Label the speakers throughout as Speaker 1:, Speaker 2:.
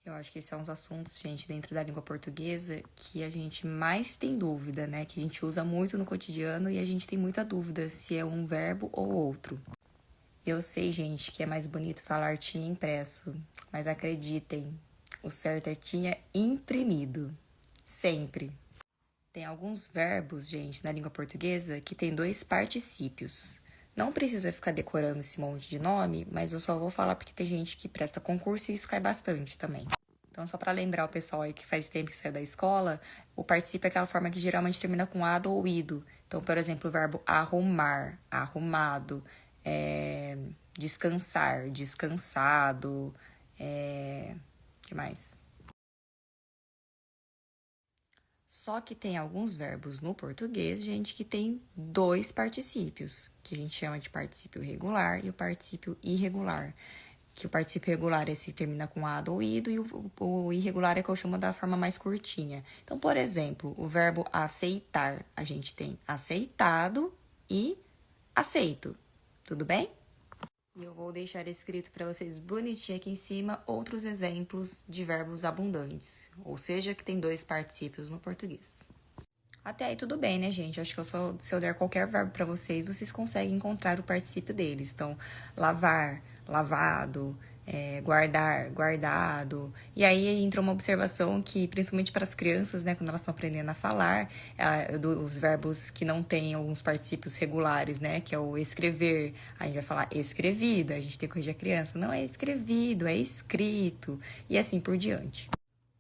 Speaker 1: Eu acho que esse é um dos assuntos, gente, dentro da língua portuguesa que a gente mais tem dúvida, né? Que a gente usa muito no cotidiano e a gente tem muita dúvida se é um verbo ou outro. Eu sei, gente, que é mais bonito falar tinha impresso, mas acreditem, o certo é tinha imprimido. Sempre. Tem alguns verbos, gente, na língua portuguesa que tem dois particípios. Não precisa ficar decorando esse monte de nome, mas eu só vou falar porque tem gente que presta concurso e isso cai bastante também. Então, só para lembrar o pessoal aí que faz tempo que saiu da escola, o particípio é aquela forma que geralmente termina com ado ou ido. Então, por exemplo, o verbo arrumar, arrumado, descansar, descansado, que mais? Só que tem alguns verbos no português, gente, que tem dois particípios, que a gente chama de particípio regular e o particípio irregular. Que o particípio regular é esse que termina com ado ou ido e o irregular é que eu chamo da forma mais curtinha. Então, por exemplo, o verbo aceitar, a gente tem aceitado e aceito. Tudo bem? E eu vou deixar escrito para vocês bonitinho aqui em cima outros exemplos de verbos abundantes, ou seja, que tem dois particípios no português. Até aí tudo bem, né, gente? Acho que se eu der qualquer verbo para vocês, vocês conseguem encontrar o particípio deles. Então, lavar, lavado, guardar, guardado. E aí entra uma observação que, principalmente para as crianças, né, quando elas estão aprendendo a falar, dos verbos que não têm alguns particípios regulares, né, que é o escrever. A gente vai falar escrevido, a gente tem que corrigir a criança. Não é escrevido, é escrito. E assim por diante.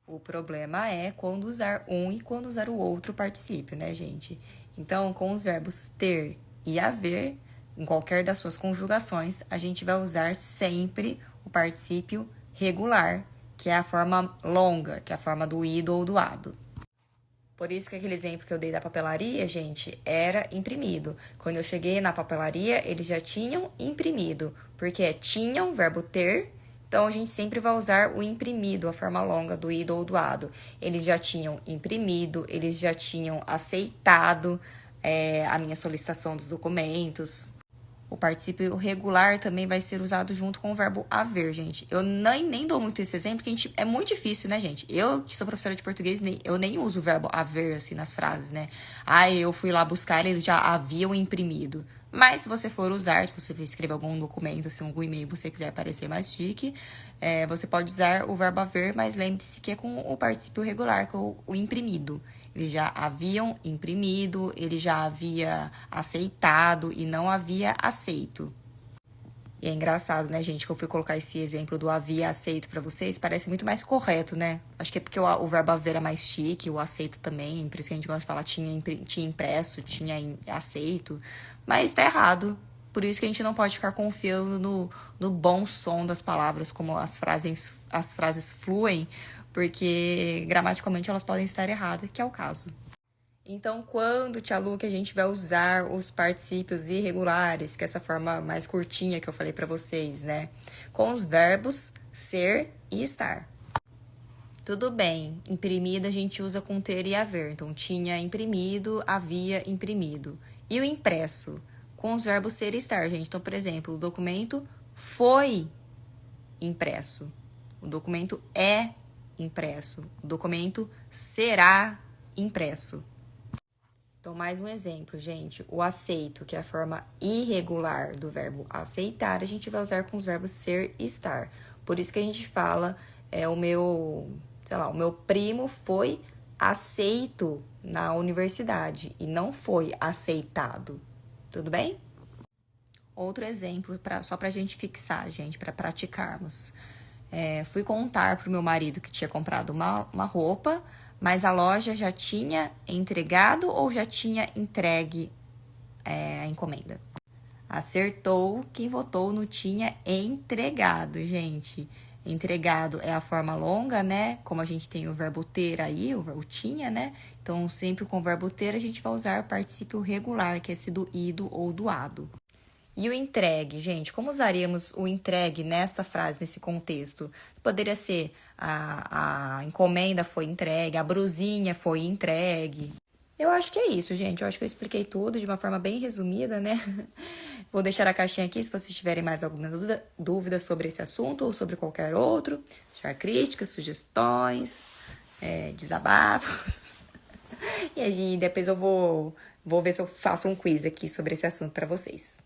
Speaker 1: O problema é quando usar um e quando usar o outro particípio, né, gente? Então, com os verbos ter e haver, em qualquer das suas conjugações, a gente vai usar sempre o particípio regular, que é a forma longa, que é a forma do ido ou do ado. Por isso que aquele exemplo que eu dei da papelaria, gente, era imprimido. Quando eu cheguei na papelaria, eles já tinham imprimido, porque tinham, verbo ter, então a gente sempre vai usar o imprimido, a forma longa do ido ou do ado. Eles já tinham imprimido, eles já tinham aceitado a minha solicitação dos documentos. O particípio regular também vai ser usado junto com o verbo haver, gente. Eu nem dou muito esse exemplo, porque é muito difícil, né, gente? Eu, que sou professora de português, eu nem uso o verbo haver, assim, nas frases, né? Eu fui lá buscar, eles já haviam imprimido. Mas se você for usar, se você for escrever algum documento, assim, algum e-mail, você quiser parecer mais chique, você pode usar o verbo haver, mas lembre-se que é com o particípio regular, com o imprimido. Eles já haviam imprimido, ele já havia aceitado e não havia aceito. E é engraçado, né, gente, que eu fui colocar esse exemplo do havia aceito pra vocês, parece muito mais correto, né? Acho que é porque o verbo haver é mais chique, o aceito também, por isso que a gente gosta de falar tinha impresso, tinha aceito, mas tá errado. Por isso que a gente não pode ficar confiando no bom som das palavras, como as frases fluem, porque gramaticalmente elas podem estar erradas, que é o caso. Então, quando, tia Lu, que a gente vai usar os particípios irregulares, que é essa forma mais curtinha que eu falei pra vocês, né? Com os verbos ser e estar. Tudo bem, imprimido a gente usa com ter e haver. Então, tinha imprimido, havia imprimido. E o impresso? Com os verbos ser e estar, gente. Então, por exemplo, o documento foi impresso. O documento é impresso. O documento será impresso. Então, mais um exemplo, gente. O aceito, que é a forma irregular do verbo aceitar, a gente vai usar com os verbos ser e estar. Por isso que a gente fala, o meu primo foi aceito na universidade e não foi aceitado. Tudo bem? Outro exemplo, só pra gente fixar, gente, pra praticarmos. Fui contar pro meu marido que tinha comprado uma roupa, mas a loja já tinha entregado ou já tinha entregue a encomenda? Acertou quem votou no tinha entregado, gente. Entregado é a forma longa, né? Como a gente tem o verbo ter aí, o verbo tinha, né? Então, sempre com o verbo ter, a gente vai usar o particípio regular, que é esse do ido ou do ado. E o entregue, gente, como usaríamos o entregue nesta frase, nesse contexto? Poderia ser a encomenda foi entregue, a brusinha foi entregue. Eu acho que é isso, gente. Eu acho que eu expliquei tudo de uma forma bem resumida, né? Vou deixar a caixinha aqui se vocês tiverem mais alguma dúvida sobre esse assunto ou sobre qualquer outro. Deixar críticas, sugestões, desabafos. E aí, depois eu vou ver se eu faço um quiz aqui sobre esse assunto para vocês.